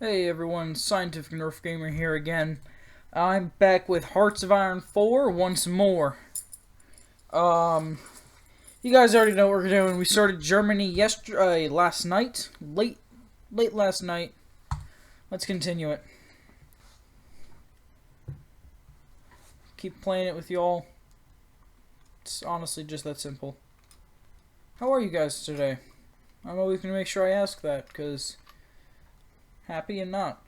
Hey everyone, ScientificNerfGamer here again. I'm back with Hearts of Iron 4 once more. You guys already know what we're doing. We started Germany last night. Late last night. Let's continue it. Keep playing it with y'all. It's honestly just that simple. How are you guys today? I'm always going to make sure I ask that, because happy and not.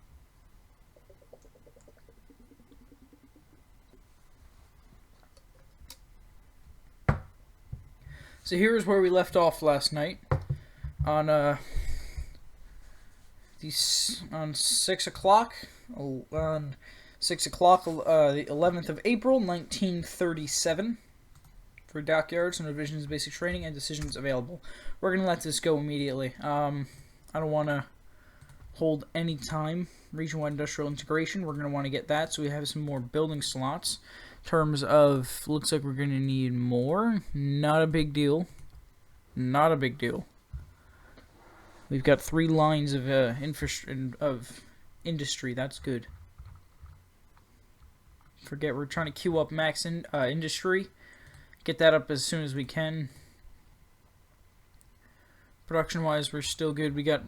So here's where we left off last night on on 6 o'clock the 11th of April 1937 for dockyards and revisions, basic training, and decisions available. We're gonna let this go immediately. I don't want to hold any time. Region-wide industrial integration, we're gonna want to get that, so we have some more building slots. Terms of, looks like we're gonna need more. Not a big deal. Not a big deal. We've got 3 lines of industry. That's good. Forget, we're trying to queue up max industry. Get that up as soon as we can. Production-wise, we're still good. We got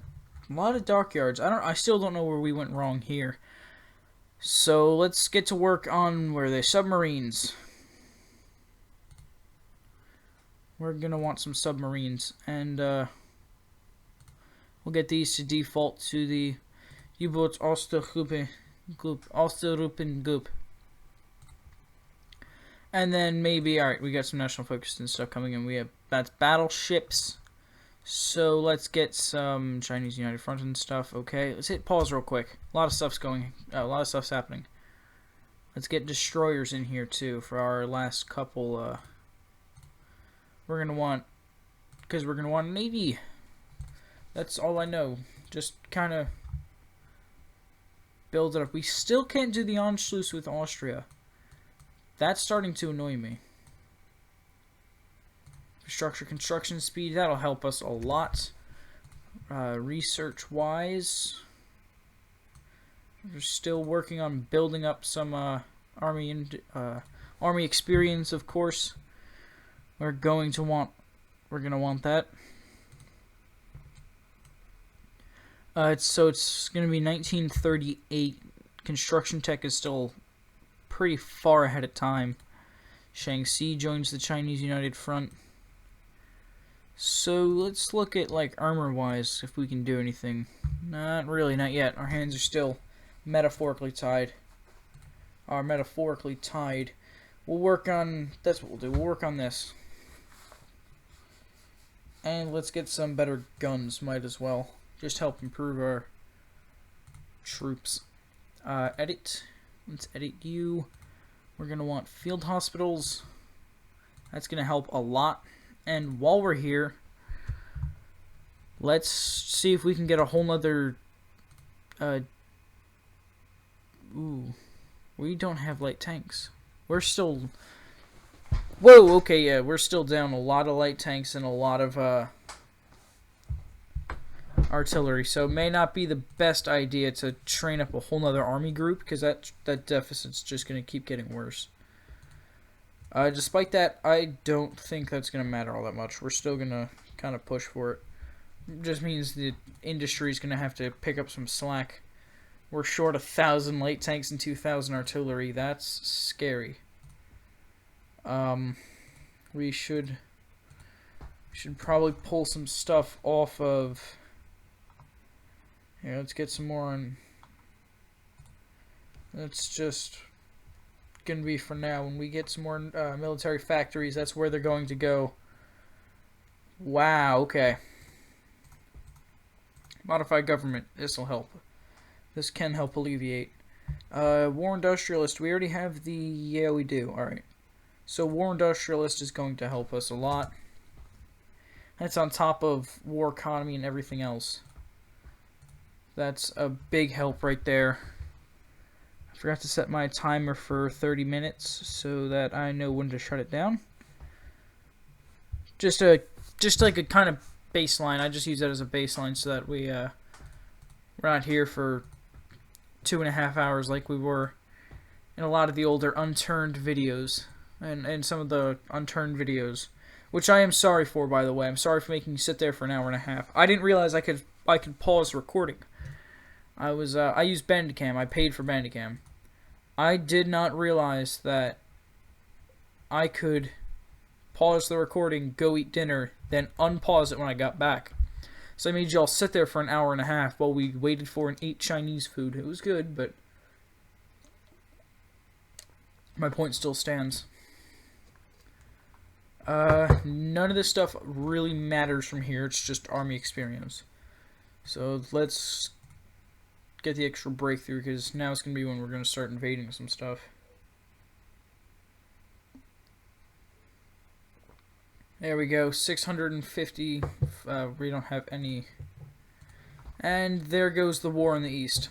a lot of dockyards. I still don't know where we went wrong here. So let's get to work on, where are they? Submarines. We're gonna want some submarines, and we'll get these to default to the U-boats Osterrupen Group. And then maybe, alright, we got some national focus and stuff coming in. That's battleships. So let's get some Chinese United Front and stuff. Okay, let's hit pause real quick. A lot of stuff's happening. Let's get destroyers in here too for our last couple. We're gonna want, because we're gonna want a navy. That's all I know. Just kind of build it up. We still can't do the Anschluss with Austria. That's starting to annoy me. Infrastructure construction speed, that'll help us a lot. Research-wise, we're still working on building up some army experience, of course. We're gonna want that. It's gonna be 1938. Construction tech is still pretty far ahead of time. Shaanxi joins the Chinese United Front. So let's look at, like, armor-wise, if we can do anything. Not really, not yet. Our hands are still metaphorically tied. We'll work on, that's what we'll do. We'll work on this. And let's get some better guns, might as well. Just help improve our troops. Edit. Let's edit you. We're going to want field hospitals. That's going to help a lot. And while we're here, let's see if we can get a whole nother... we don't have light tanks. We're still... Whoa, okay, yeah, we're still down a lot of light tanks and a lot of artillery. So it may not be the best idea to train up a whole nother army group, because that deficit's just going to keep getting worse. Despite that, I don't think that's going to matter all that much. We're still going to kind of push for it. It just means the industry's going to have to pick up some slack. We're short 1,000 light tanks and 2,000 artillery. That's scary. We should probably pull some stuff off of... Here, let's get some more on... Let's just... Gonna be for now. When we get some more military factories, that's where they're going to go. Wow, okay. Modified government. This will help. This can help alleviate. War industrialist. We already have the... Yeah, we do. Alright. So war industrialist is going to help us a lot. That's on top of war economy and everything else. That's a big help right there. I forgot to set my timer for 30 minutes so that I know when to shut it down. Just like a kind of baseline. I just use that as a baseline so that we're not here for 2.5 hours like we were in a lot of the older unturned videos and some of the unturned videos, which I am sorry for, by the way. I'm sorry for making you sit there for an hour and a half. I didn't realize I could pause the recording. I used Bandicam. I paid for Bandicam. I did not realize that I could pause the recording, go eat dinner, then unpause it when I got back. So I made y'all sit there for an hour and a half while we waited for and ate Chinese food. It was good, but my point still stands. None of this stuff really matters from here. It's just army experience. So let's get the extra breakthrough, because now it's going to be when we're going to start invading some stuff. There we go, 650, we don't have any. And there goes the war in the east.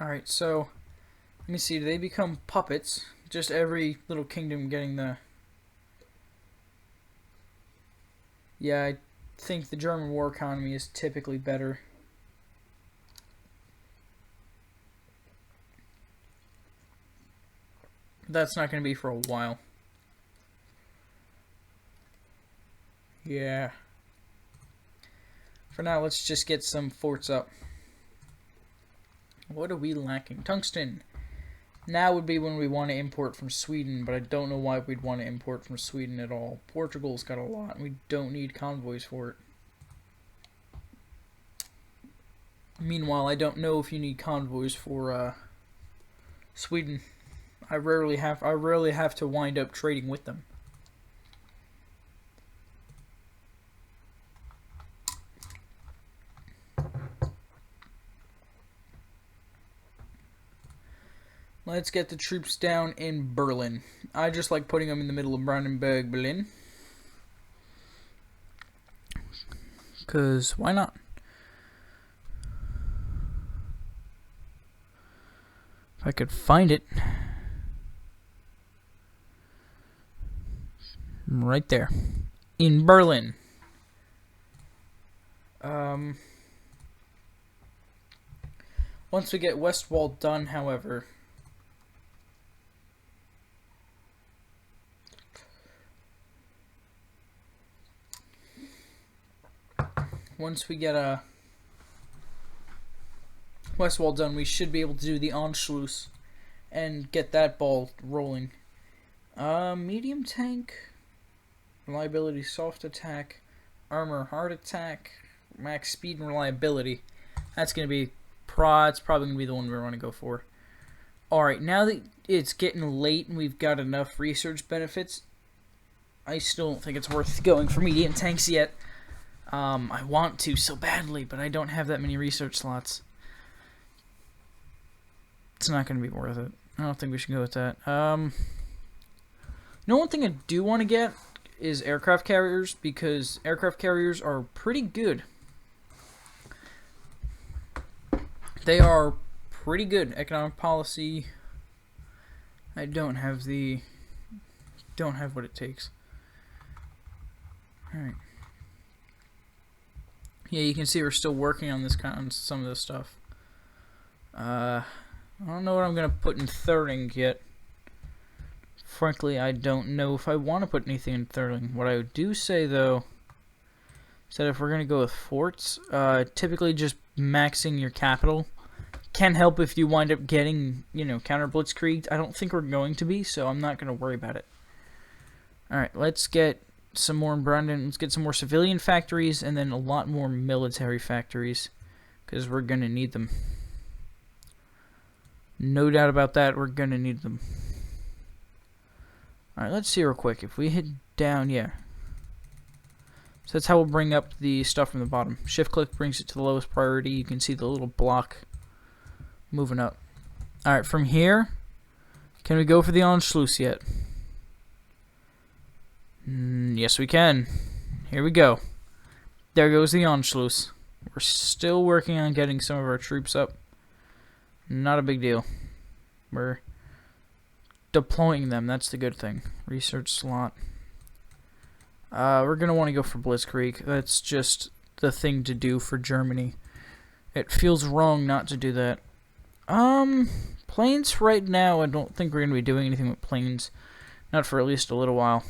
Alright, so, let me see, do they become puppets? Just every little kingdom getting the... Yeah, I think the German war economy is typically better. That's not going to be for a while. Yeah. For now, let's just get some forts up. What are we lacking? Tungsten. Now would be when we want to import from Sweden, but I don't know why we'd want to import from Sweden at all. Portugal's got a lot, and we don't need convoys for it. Meanwhile, I don't know if you need convoys for Sweden. I rarely have to wind up trading with them. Let's get the troops down in Berlin. I just like putting them in the middle of Brandenburg, Berlin. 'Cause why not? If I could find it. Right there. In Berlin. Once we get West Wall done, however... Once we get a West Wall done, we should be able to do the Anschluss and get that ball rolling. Medium tank, reliability, soft attack, armor, hard attack, max speed and reliability. That's gonna be it's probably gonna be the one we want to go for. All right, now that it's getting late and we've got enough research benefits, I still don't think it's worth going for medium tanks yet. I want to so badly, but I don't have that many research slots. It's not going to be worth it. I don't think we should go with that. One thing I do want to get is aircraft carriers, because aircraft carriers are pretty good. They are pretty good. Economic policy. I don't have what it takes. All right. Yeah, you can see we're still working on some of this stuff. I don't know what I'm gonna put in thirding yet. Frankly, I don't know if I want to put anything in thirding. What I do say though is that if we're gonna go with forts, typically just maxing your capital can help if you wind up getting, counter blitzkrieged. I don't think we're going to be, so I'm not gonna worry about it. All right, let's get some more in Brandon. Let's get some more civilian factories and then a lot more military factories, because we're gonna need them. No doubt about that, we're gonna need them. Alright, let's see real quick. If we hit down, yeah. So that's how we'll bring up the stuff from the bottom. Shift click brings it to the lowest priority. You can see the little block moving up. Alright, from here, can we go for the Anschluss yet? Yes, we can. Here we go. There goes the Anschluss. We're still working on getting some of our troops up. Not a big deal. We're deploying them. That's the good thing. Research slot. We're going to want to go for Blitzkrieg. That's just the thing to do for Germany. It feels wrong not to do that. Planes right now, I don't think we're going to be doing anything with planes. Not for at least a little while.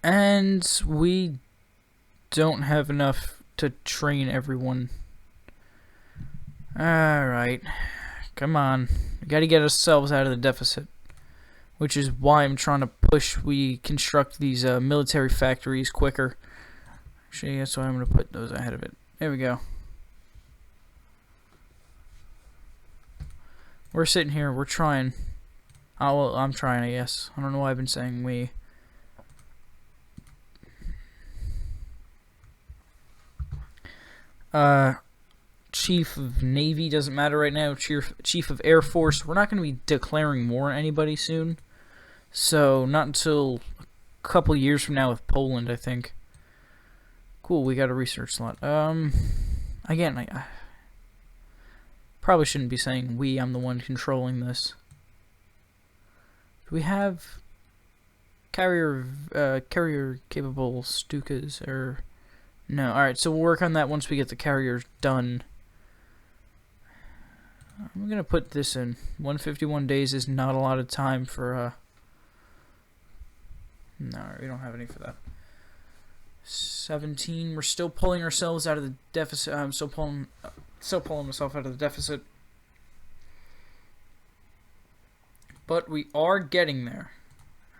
And we don't have enough to train everyone. Alright. Come on. We gotta get ourselves out of the deficit. Which is why I'm trying to push we construct these military factories quicker. Actually, that's why I'm going to put those ahead of it. There we go. We're sitting here, we're trying. Oh, well, I'm trying, I guess. I don't know why I've been saying we. Chief of Navy doesn't matter right now. Chief of Air Force. We're not going to be declaring war on anybody soon. So, not until a couple years from now with Poland, I think. Cool, we got a research slot. Again, I probably shouldn't be saying we. I'm the one controlling this. Do we have carrier capable Stukas or no? All right, so we'll work on that once we get the carriers done. I'm gonna put this in. 151 days is not a lot of time for no, we don't have any for that. 17. We're still pulling ourselves out of the deficit. I'm still pulling myself out of the deficit. But we are getting there.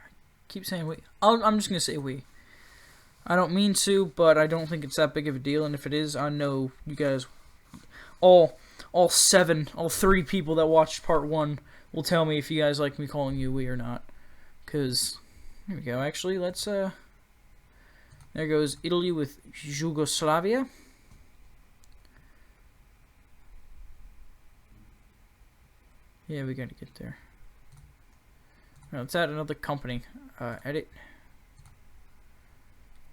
I keep saying we. I'm just gonna say we. I don't mean to, but I don't think it's that big of a deal. And if it is, I know you guys, all 3 people that watched part 1 will tell me if you guys like me calling you we or not. Cause here we go. Actually, let's there goes Italy with Yugoslavia. Yeah, we gotta get there. Now, let's add another company. Edit.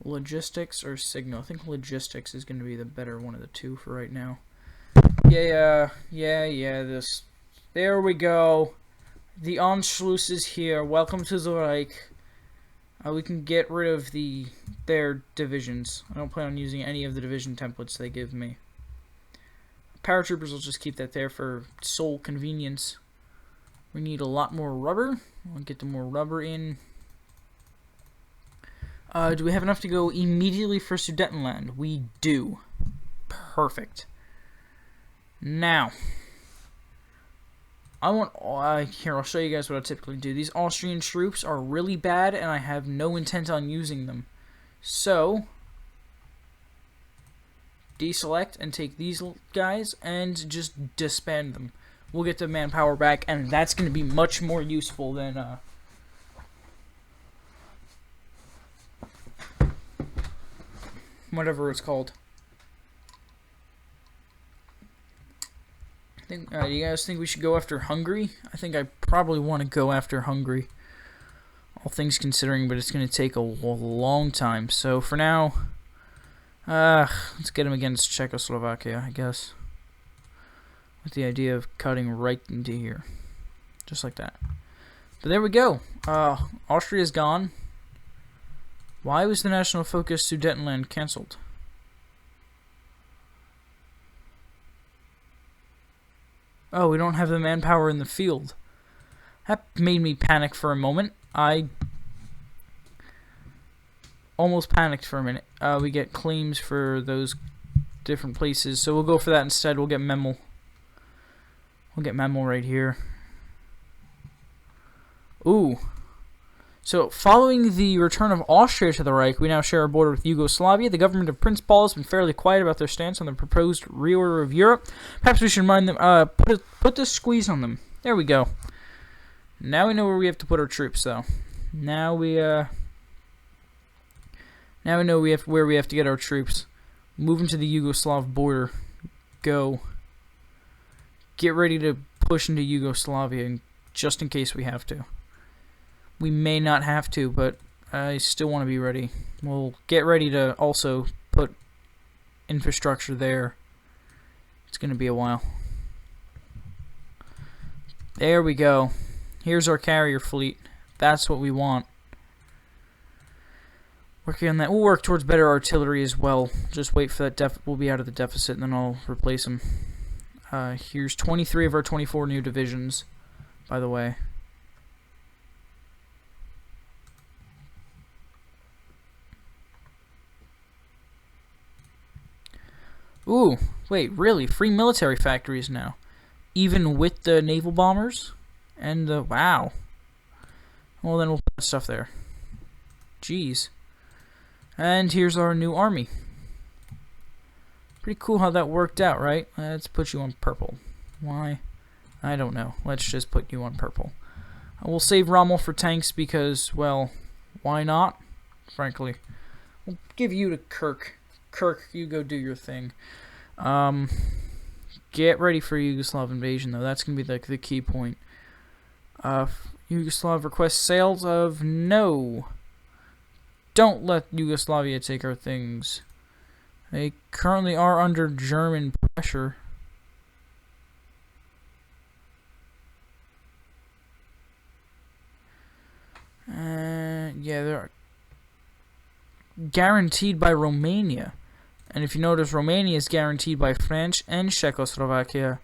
Logistics or Signal. I think logistics is going to be the better one of the two for right now. Yeah, this. There we go. The Anschluss is here. Welcome to the Reich. We can get rid of their divisions. I don't plan on using any of the division templates they give me. Paratroopers will just keep that there for sole convenience. We need a lot more rubber. We'll get the more rubber in. Do we have enough to go immediately for Sudetenland? We do. Perfect. Now, here, I'll show you guys what I typically do. These Austrian troops are really bad, and I have no intent on using them. So, deselect and take these guys and just disband them. We'll get the manpower back, and that's going to be much more useful than whatever it's called. I think. You guys think we should go after Hungary? I think I probably want to go after Hungary, all things considering, but it's going to take a long time. So for now, let's get him against Czechoslovakia, I guess. With the idea of cutting right into here, just like that. But there we go. Austria's gone. Why was the national focus Sudetenland cancelled? Oh, we don't have the manpower in the field. That made me panic for a moment. I almost panicked for a minute. We get claims for those different places, so we'll go for that instead. We'll get Memel. We'll get Memel right here. Ooh. So, following the return of Austria to the Reich, we now share a border with Yugoslavia. The government of Prince Paul has been fairly quiet about their stance on the proposed reorder of Europe. Perhaps we should remind them, put the squeeze on them. There we go. Now we know where we have to put our troops, though. Now we know where we have to get our troops. Move them to the Yugoslav border. Go. Get ready to push into Yugoslavia, just in case we have to. We may not have to, but I still want to be ready. We'll get ready to also put infrastructure there. It's going to be a while. There we go. Here's our carrier fleet. That's what we want. Working on that. We'll work towards better artillery as well. Just wait for that. We'll be out of the deficit, and then I'll replace them. Here's 23 of our 24 new divisions, by the way. Ooh, wait, really? Free military factories now. Even with the naval bombers? And the... Wow. Well, then we'll put stuff there. Jeez. And here's our new army. Pretty cool how that worked out, right? Let's put you on purple. Why? I don't know. Let's just put you on purple. We'll save Rommel for tanks because, well, why not? Frankly. We'll give you to Kirk. Kirk, you go do your thing. Get ready for Yugoslav invasion, though. That's going to be the key point. Yugoslav requests sales of no. Don't let Yugoslavia take our things. They currently are under German pressure. Yeah, they're guaranteed by Romania. And if you notice, Romania is guaranteed by France and Czechoslovakia.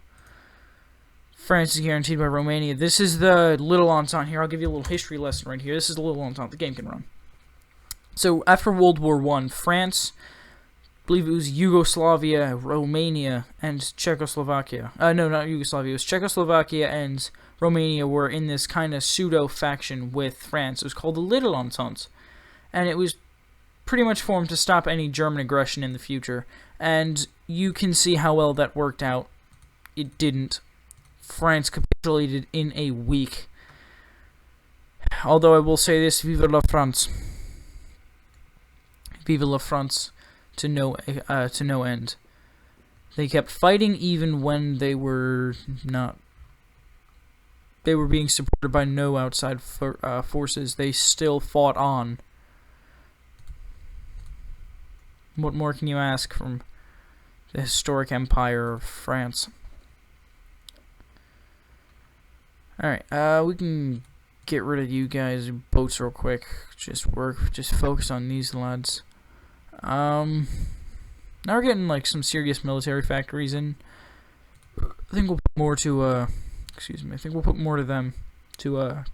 France is guaranteed by Romania. This is the Little Entente here. I'll give you a little history lesson right here. This is the Little Entente. The game can run. So, after World War I, France, I believe it was Yugoslavia, Romania, and Czechoslovakia. No, not Yugoslavia. It was Czechoslovakia and Romania were in this kind of pseudo-faction with France. It was called the Little Entente. And it was pretty much formed to stop any German aggression in the future. And you can see how well that worked out. It didn't. France capitulated in a week. Although I will say this, vive la France. Vive la France to no end. They kept fighting even when they were not. They were being supported by no outside forces. They still fought on. What more can you ask from the historic empire of France? Alright, we can get rid of you guys' boats real quick. Just focus on these lads. Now we're getting like some serious military factories in. I think we'll put more to, excuse me, I think we'll put more to them, to,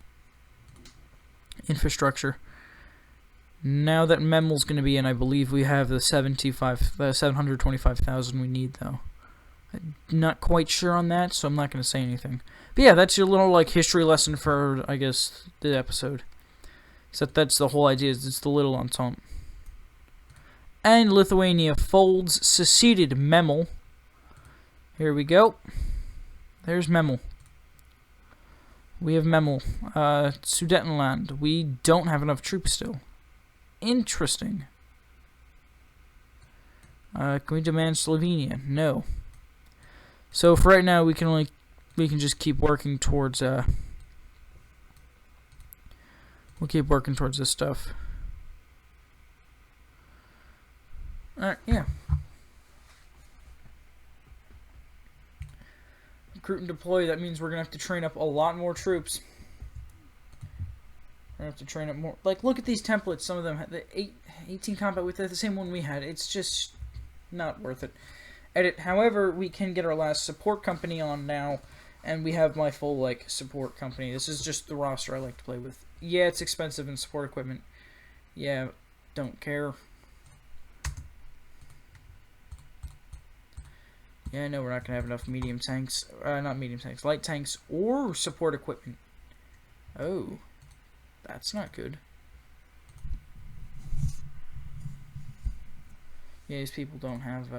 infrastructure. Now that Memmel's going to be in, I believe we have the 725,000 we need, though. I'm not quite sure on that, so I'm not going to say anything. But yeah, that's your little, like, history lesson for, I guess, the episode. Except that's the whole idea, is it's the Little Entente. And Lithuania folds, seceded Memel. Here we go. There's Memel. We have Memel. Sudetenland. We don't have enough troops still. Interesting. Can we demand Slovenia? No. So for right now, we can just keep working towards we'll keep working towards this stuff. Alright, yeah. Recruit and deploy, that means we're gonna have to train up a lot more troops. We're gonna have to train up more. Like, look at these templates. Some of them have the 18 combat with the same one we had. It's just not worth it. Edit. However, we can get our last support company on now, and we have my full, like, support company. This is just the roster I like to play with. Yeah, it's expensive in support equipment. Yeah, don't care. Yeah, I know we're not gonna have enough medium tanks. Not medium tanks, light tanks or support equipment. Oh. That's not good. Yeah, these people don't have,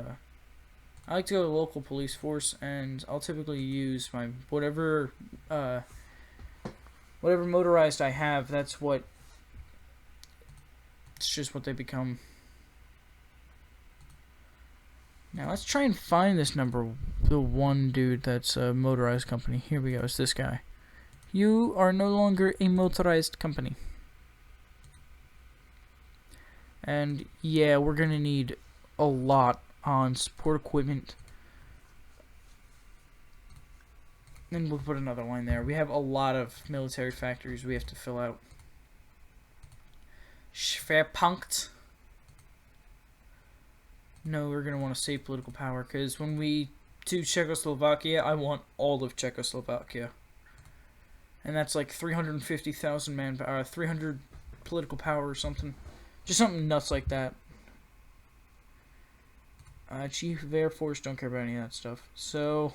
I like to go to local police force, and I'll typically use my, whatever motorized I have, it's just what they become. Now, let's try and find this number, the one dude that's a motorized company. Here we go, it's this guy. You are no longer a motorized company. And yeah, we're gonna need a lot on support equipment. And we'll put another line there. We have a lot of military factories we have to fill out. Schwerpunkt. No, we're going to want to save political power, because when we do Czechoslovakia, I want all of Czechoslovakia. And that's like 350,000 manpower, 300 political power or something. Just something nuts like that. Chief of Air Force, don't care about any of that stuff. So,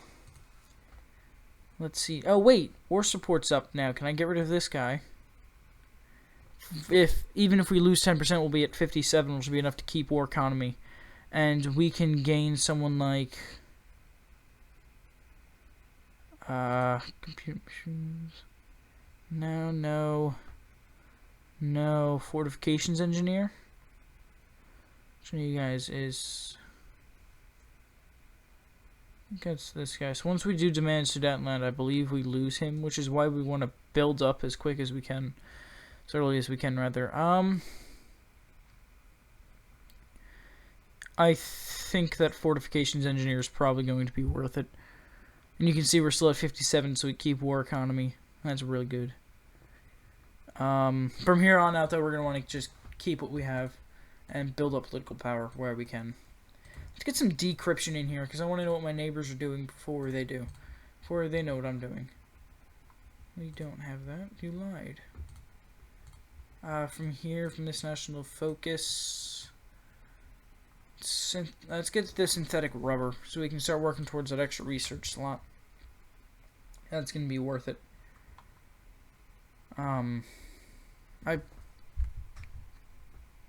let's see. Oh, wait. War support's up now. Can I get rid of this guy? Even if we lose 10%, we'll be at 57, which will be enough to keep war economy. And we can gain someone like... computer machines... No, fortifications engineer. Which one of you guys is... I think that's this guy. So once we do demand Sudetenland, I believe we lose him, which is why we want to build up as quick as we can. As early as we can, rather. I think that fortifications engineer is probably going to be worth it. And you can see we're still at 57, so we keep war economy. That's really good. From here on out, though, we're going to want to just keep what we have and build up political power where we can. Let's get some decryption in here, because I want to know what my neighbors are doing before they do. Before they know what I'm doing. We don't have that. You lied. From here, from this national focus... Let's get the synthetic rubber, so we can start working towards that extra research slot. That's going to be worth it. I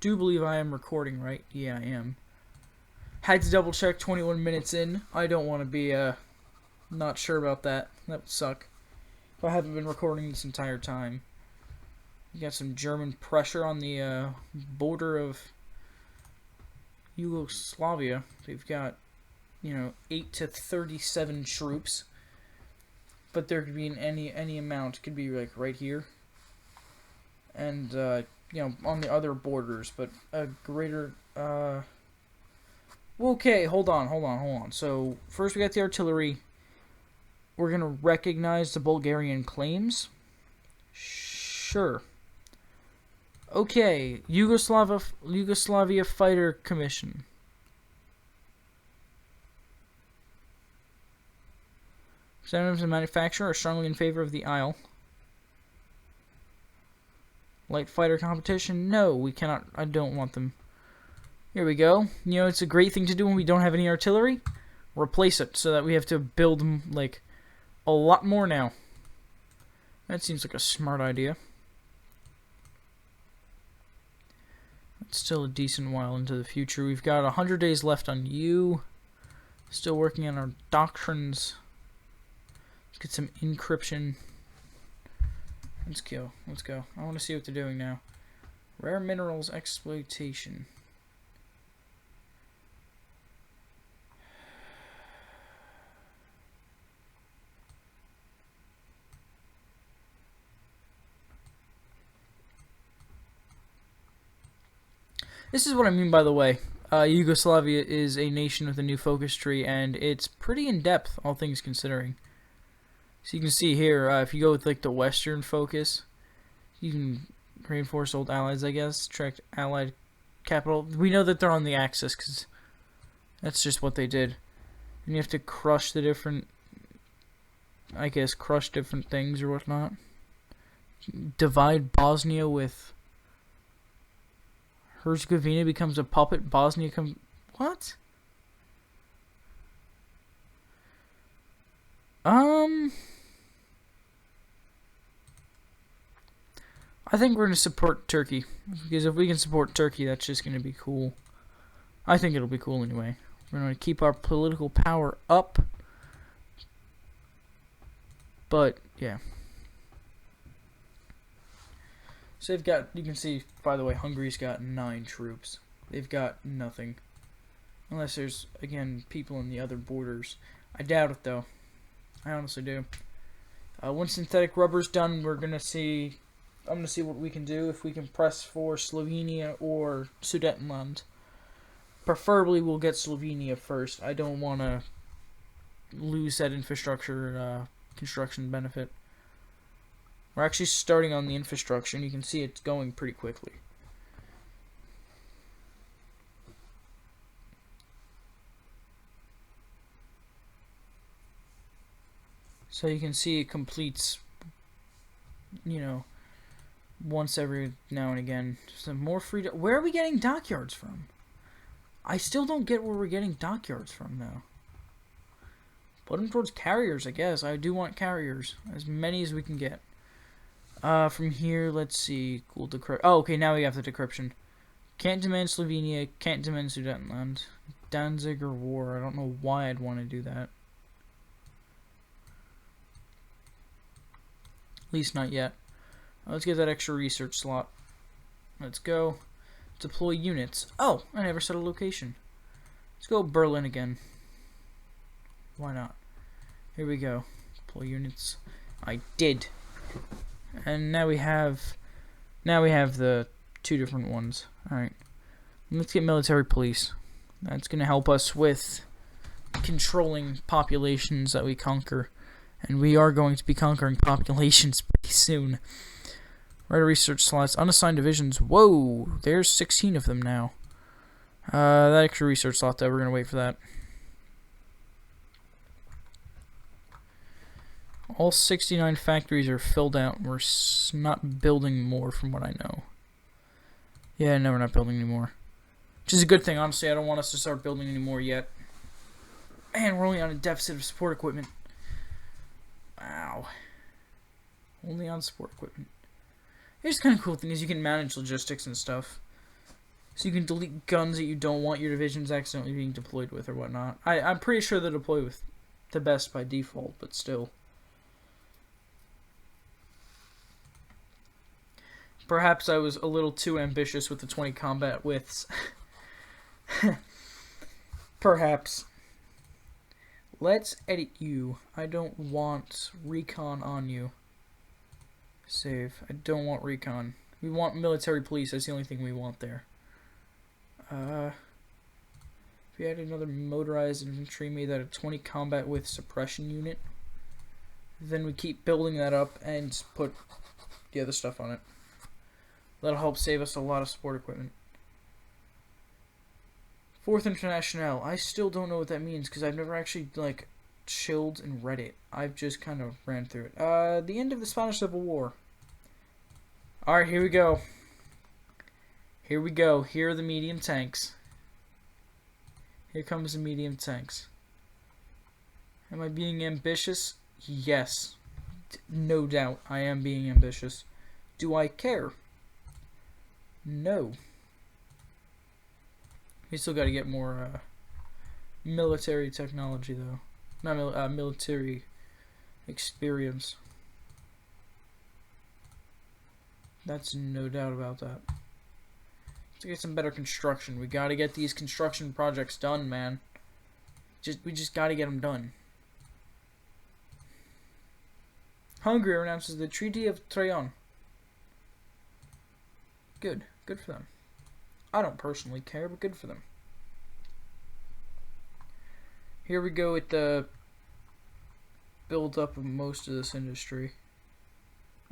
do believe I am recording, right? Yeah, I am. Had to double check 21 minutes in. I don't want to be, not sure about that. That would suck. If I haven't been recording this entire time. You got some German pressure on the, border of Yugoslavia. They've got, 8 to 37 troops. But there could be in any amount. It could be, like, right here. And, on the other borders. But a greater, okay, hold on. So, first we got the artillery. We're going to recognize the Bulgarian claims. Sure. Okay, Yugoslavia Fighter Commission. Representatives and manufacturer are strongly in favor of the Isle. Light fighter competition? No, we cannot. I don't want them. Here we go. It's a great thing to do when we don't have any artillery. Replace it so that we have to build them, like, a lot more now. That seems like a smart idea. It's still a decent while into the future. We've got 100 days left on you. Still working on our doctrines. Let's get some encryption. Let's go. I want to see what they're doing now. Rare minerals exploitation. This is what I mean, by the way. Yugoslavia is a nation with a new focus tree, and it's pretty in-depth, all things considering. So you can see here, if you go with like the Western focus, you can reinforce old allies, I guess. Track allied capital. We know that they're on the Axis, because that's just what they did. And you have to crush the different, I guess, crush different things or whatnot. Divide Bosnia with... Herzegovina becomes a puppet. Bosnia comes... What? I think we're going to support Turkey. Because if we can support Turkey, that's just going to be cool. I think it'll be cool anyway. We're going to keep our political power up. But, yeah. So they've got, you can see, by the way, Hungary's got 9 troops. They've got nothing. Unless there's, again, people in the other borders. I doubt it, though. I honestly do. Once synthetic rubber's done, we're going to see... I'm going to see what we can do, if we can press for Slovenia or Sudetenland. Preferably we'll get Slovenia first. I don't want to lose that infrastructure construction benefit. We're actually starting on the infrastructure, and you can see it's going pretty quickly. So you can see it completes, you know, once every now and again. Some more free. Where are we getting dockyards from? I still don't get where we're getting dockyards from now. Put them towards carriers, I guess. I do want carriers. As many as we can get. From here, let's see. Cool decrypt. Oh, okay, now we have the decryption. Can't demand Slovenia. Can't demand Sudetenland. Danziger War. I don't know why I'd want to do that. At least not yet. Let's get that extra research slot. Let's go. Deploy units. Oh, I never set a location. Let's go Berlin again. Why not? Here we go. Deploy units. I did. And now we have the two different ones. Alright. Let's get military police. That's gonna help us with controlling populations that we conquer. And we are going to be conquering populations pretty soon. Right, research slots. Unassigned divisions. Whoa! There's 16 of them now. That extra research slot, though, we're going to wait for that. All 69 factories are filled out. We're not building more from what I know. Yeah, no, we're not building anymore. Which is a good thing, honestly. I don't want us to start building anymore yet. Man, we're only on a deficit of support equipment. Wow. Only on support equipment. Here's the kind of cool thing is you can manage logistics and stuff. So you can delete guns that you don't want your divisions accidentally being deployed with or whatnot. I'm pretty sure they deploy with the best by default, but still. Perhaps I was a little too ambitious with the 20 combat widths. Perhaps. Let's edit you. I don't want recon on you. Save. I don't want recon. We want military police. That's the only thing we want there. If we had another motorized infantry made that a 20 combat with suppression unit, then we keep building that up and put the other stuff on it. That'll help save us a lot of support equipment. 4th International. I still don't know what that means because I've never actually like chilled and read it. I've just kind of ran through it. The end of the Spanish Civil War. Alright, here we go. Here we go. Here are the medium tanks. Here comes the medium tanks. Am I being ambitious? Yes. No doubt I am being ambitious. Do I care? No. We still got to get more military technology, though. Not military experience. That's no doubt about that. Let's get some better construction. We got to get these construction projects done, man. We just got to get them done. Hungary announces the Treaty of Trajan. Good. Good for them. I don't personally care, but good for them. Here we go with the build up of most of this infrastructure.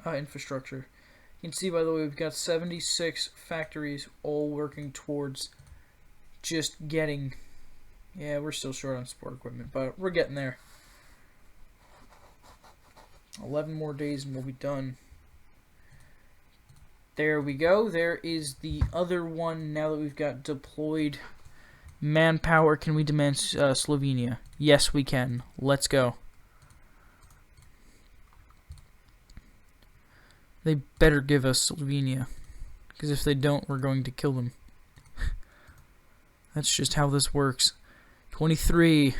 You can see, by the way, we've got 76 factories all working towards just getting... Yeah, we're still short on support equipment, but we're getting there. 11 more days and we'll be done. There we go. There is the other one now that we've got deployed manpower. Can we demand Slovenia? Yes, we can. Let's go. They better give us Slovenia, because if they don't, we're going to kill them. That's just how this works. 23.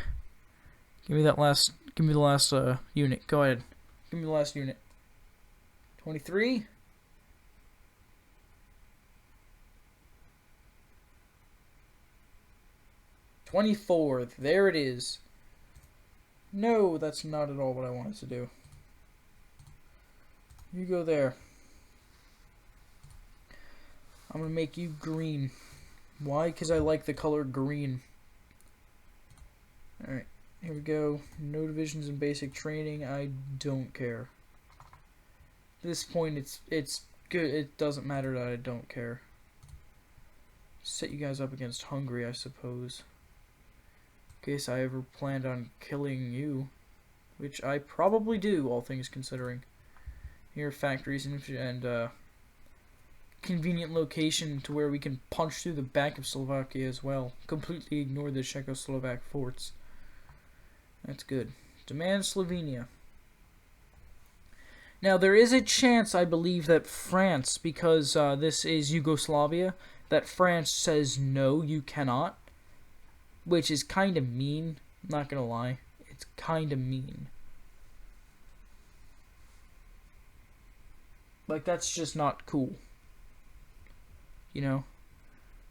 Give me that last. Give me the last unit. Go ahead. Give me the last unit. 23. '24th. There it is. No, that's not at all what I wanted to do. You go there. I'm going to make you green. Why? Because I like the color green. Alright, here we go. No divisions in basic training. I don't care. At this point, it's good. It doesn't matter that I don't care. Set you guys up against Hungary, I suppose. In case I ever planned on killing you. which I probably do, all things considering. Here are factories and convenient location to where we can punch through the back of Slovakia as well. Completely ignore the Czechoslovak forts. That's good. Demand Slovenia. Now, there is a chance, I believe, that France, because this is Yugoslavia, that France says, no, you cannot. Which is kind of mean. I'm not going to lie. It's kind of mean. Like, that's just not cool. You know?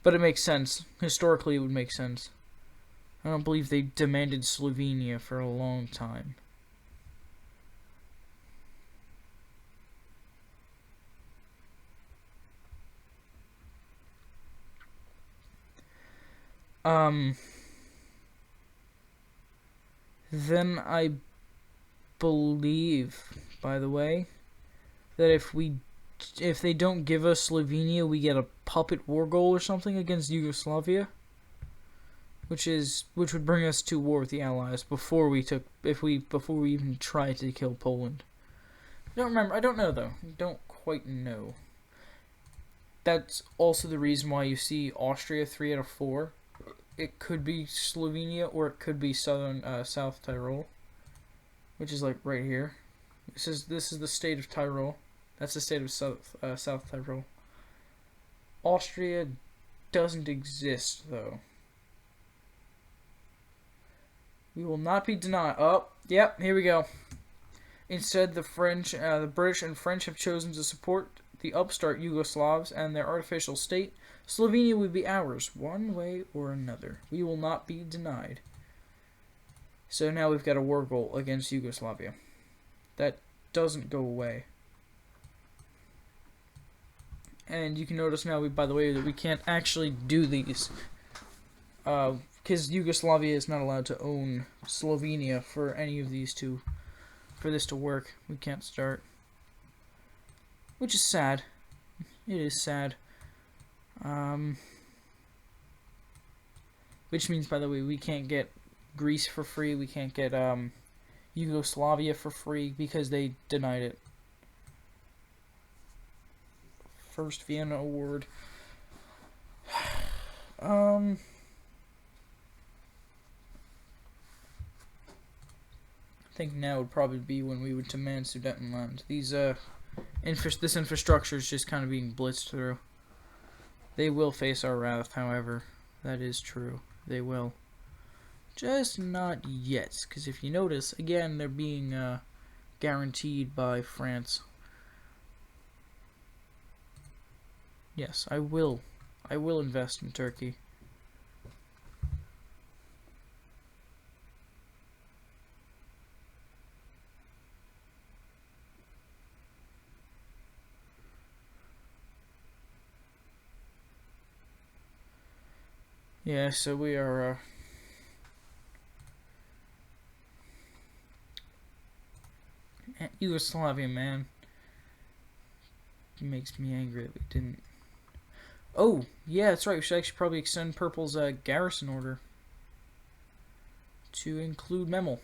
But it makes sense. Historically, it would make sense. I don't believe they demanded Slovenia for a long time. Then I believe, by the way, that if they don't give us Slovenia, we get a puppet war goal or something against Yugoslavia, which would bring us to war with the Allies before we even tried to kill Poland. I don't remember. I don't know though. I don't quite know. That's also the reason why you see Austria 3 out of 4. It could be Slovenia or it could be South Tyrol, which is like right here. This is the state of Tyrol. That's the state of South Tyrol. Austria doesn't exist though. We will not be denied. Oh, yep, here we go. Instead, the British and French have chosen to support the upstart Yugoslavs and their artificial state. Slovenia would be ours, one way or another. We will not be denied. So now we've got a war goal against Yugoslavia. That doesn't go away. And you can notice now, by the way, that we can't actually do these. Because Yugoslavia is not allowed to own Slovenia for any of these two. For this to work, we can't start. Which is sad. It is sad. Which means, by the way, we can't get Greece for free. We can't get Yugoslavia for free because they denied it. First Vienna Award. I think now would probably be when we would demand Sudetenland. This infrastructure is just kind of being blitzed through. They will face our wrath, however. That is true. They will. Just not yet. Because if you notice, again, they're being guaranteed by France. Yes, I will. I will invest in Turkey. Yeah, so we are, Yugoslavia, man. It makes me angry that we didn't. Oh, yeah, that's right. We should actually probably extend Purple's garrison order to include Memel.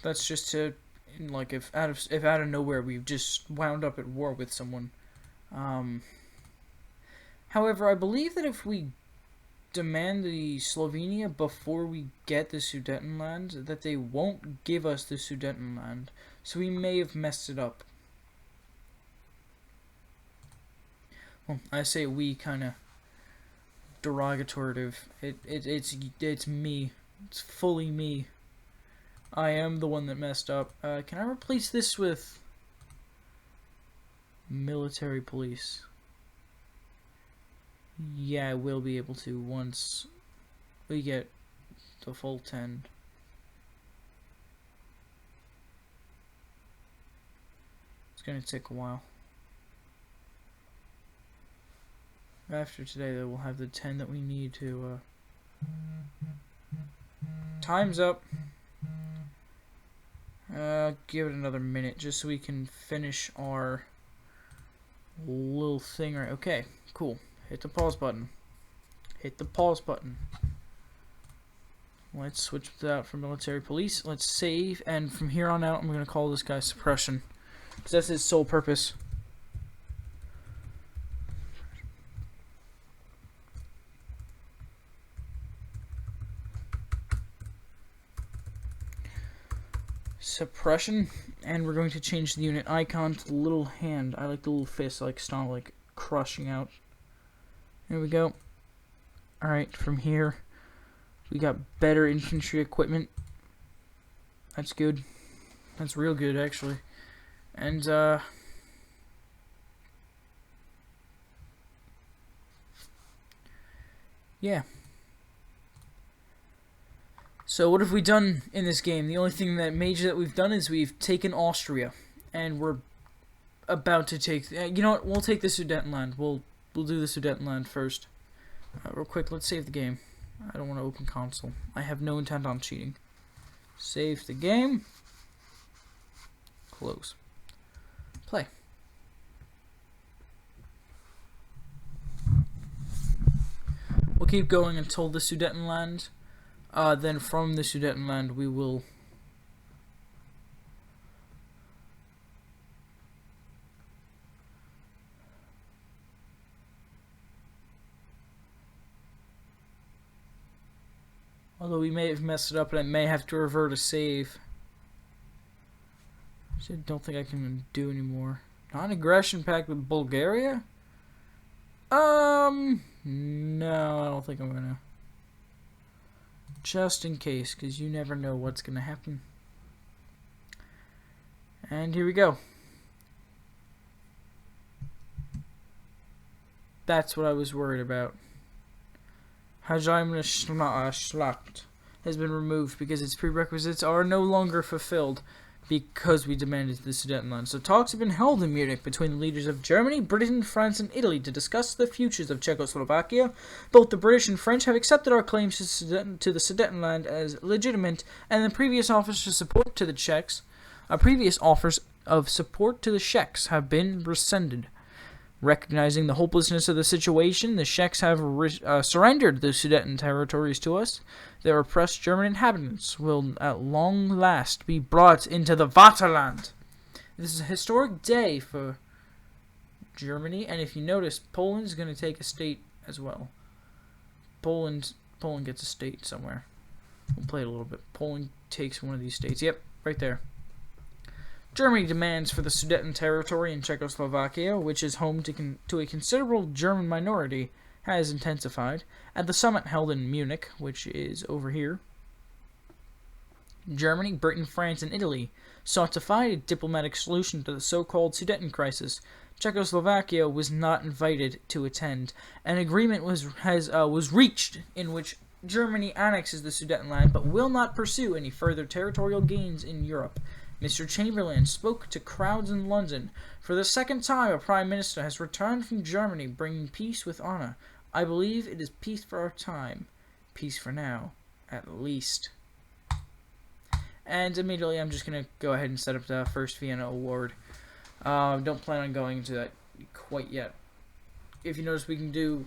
That's just to, like, if out of nowhere we've just wound up at war with someone. However, I believe that if we demand the Slovenia before we get the Sudetenland, that they won't give us the Sudetenland. So we may have messed it up. Well, I say we kind of derogative. It's me. It's fully me. I am the one that messed up. Can I replace this with military police? Yeah, I will be able to once we get the full 10. It's going to take a while. After today, though, we'll have the 10 that we need to... Time's up. Give it another minute just so we can finish our little thing. Right? Okay, cool. Hit the pause button. Hit the pause button. Let's switch that out for military police. Let's save, and from here on out, I'm going to call this guy suppression, because that's his sole purpose. Suppression, and we're going to change the unit icon to the little hand. I like the little fist, I like stomp, like crushing out. There we go. Alright, from here, we got better infantry equipment. That's good. That's real good, actually. And, yeah. So what have we done in this game? The only thing that major that we've done is we've taken Austria, and we're about to take. You know what? We'll take the Sudetenland. We'll do the Sudetenland first. Real quick, let's save the game. I don't want to open console. I have no intent on cheating. Save the game. Close. Play. We'll keep going until the Sudetenland. Then from the Sudetenland we will although we may have messed it up and I may have to revert a save. I don't think I can do anymore. Non-aggression pact with Bulgaria? No, I don't think I'm gonna. Just in case, because you never know what's going to happen. And here we go. That's what I was worried about. Schlacht has been removed because its prerequisites are no longer fulfilled because we demanded the Sudetenland. So talks have been held in Munich between the leaders of Germany, Britain, France, and Italy to discuss the futures of Czechoslovakia. Both the British and French have accepted our claims to the Sudetenland as legitimate, and the previous offers of support to the Czechs, previous offers of support to the Czechs have been rescinded. Recognizing the hopelessness of the situation, the Czechs have surrendered the Sudeten territories to us. Their oppressed German inhabitants will at long last be brought into the Vaterland. This is a historic day for Germany, and if you notice, Poland is going to take a state as well. Poland gets a state somewhere. We'll play it a little bit. Poland takes one of these states. Yep, right there. Germany demands for the Sudeten territory in Czechoslovakia, which is home to a considerable German minority, has intensified. At the summit held in Munich, which is over here, Germany, Britain, France, and Italy sought to find a diplomatic solution to the so-called Sudeten crisis. Czechoslovakia was not invited to attend. An agreement was reached in which Germany annexes the Sudetenland but will not pursue any further territorial gains in Europe. Mr. Chamberlain spoke to crowds in London. For the second time, a prime minister has returned from Germany, bringing peace with honor. I believe it is peace for our time. Peace for now, at least. And immediately, I'm just going to go ahead and set up the first Vienna Award. Don't plan on going into that quite yet. If you notice, we can do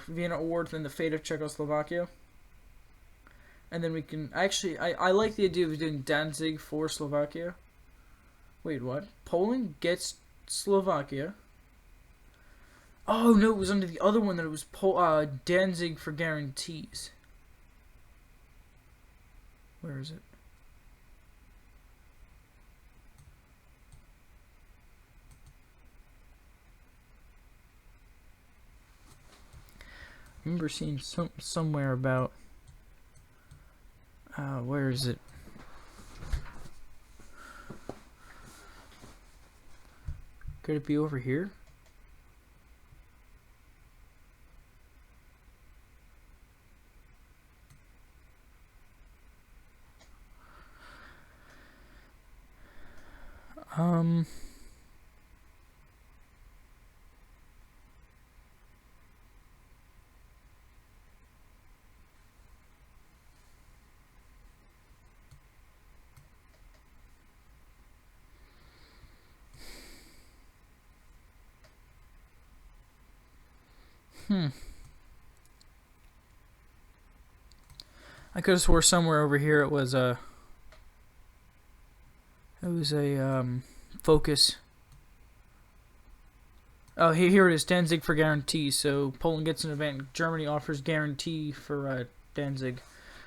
Vienna Award, then the fate of Czechoslovakia. And then we can, actually, I like the idea of doing Danzig for Slovakia. Wait, what? Poland gets Slovakia. Oh, no, it was under the other one that it was Danzig for guarantees. Where is it? I remember seeing somewhere about... where is it? Could it be over here? I could have swore somewhere over here it was a focus. Oh, here it is. Danzig for guarantee. So Poland gets an advantage. Germany offers guarantee for Danzig.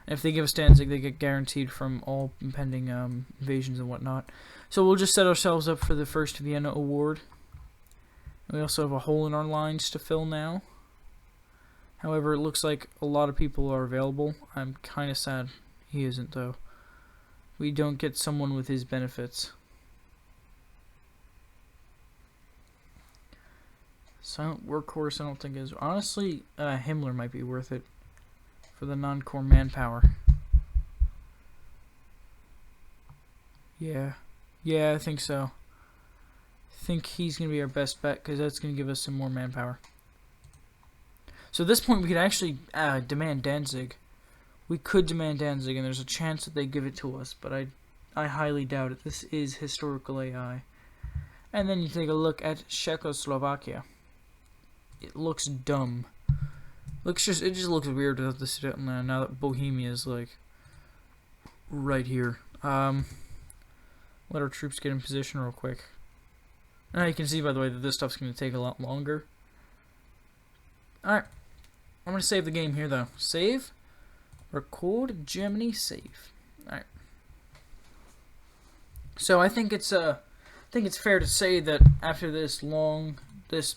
And if they give us Danzig, they get guaranteed from all impending invasions and whatnot. So we'll just set ourselves up for the first Vienna award. We also have a hole in our lines to fill now. However, it looks like a lot of people are available. I'm kind of sad he isn't, though. We don't get someone with his benefits. Silent workhorse, I don't think is. Honestly, Himmler might be worth it for the non-core manpower. Yeah, I think so. I think he's going to be our best bet because that's going to give us some more manpower. So at this point, we could actually demand Danzig. We could demand Danzig, and there's a chance that they give it to us, but I highly doubt it. This is historical AI. And then you take a look at Czechoslovakia. It looks dumb. It just looks weird without the Sudetenland now that Bohemia is like right here. Let our troops get in position real quick. Now you can see, by the way, that this stuff's going to take a lot longer. Alright. I'm going to save the game here, though. Save. Record Germany. Save. Alright. So I think it's fair to say that after this slightly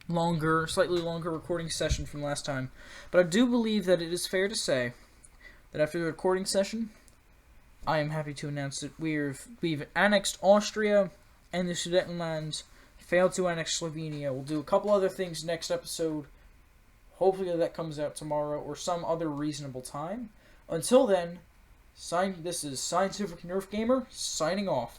longer recording session from last time, but I do believe that it is fair to say that after the recording session, I am happy to announce that we've annexed Austria and the Sudetenlands, failed to annex Slovenia. We'll do a couple other things next episode. Hopefully that comes out tomorrow or some other reasonable time. Until then, this is ScientificNerfGamer signing off.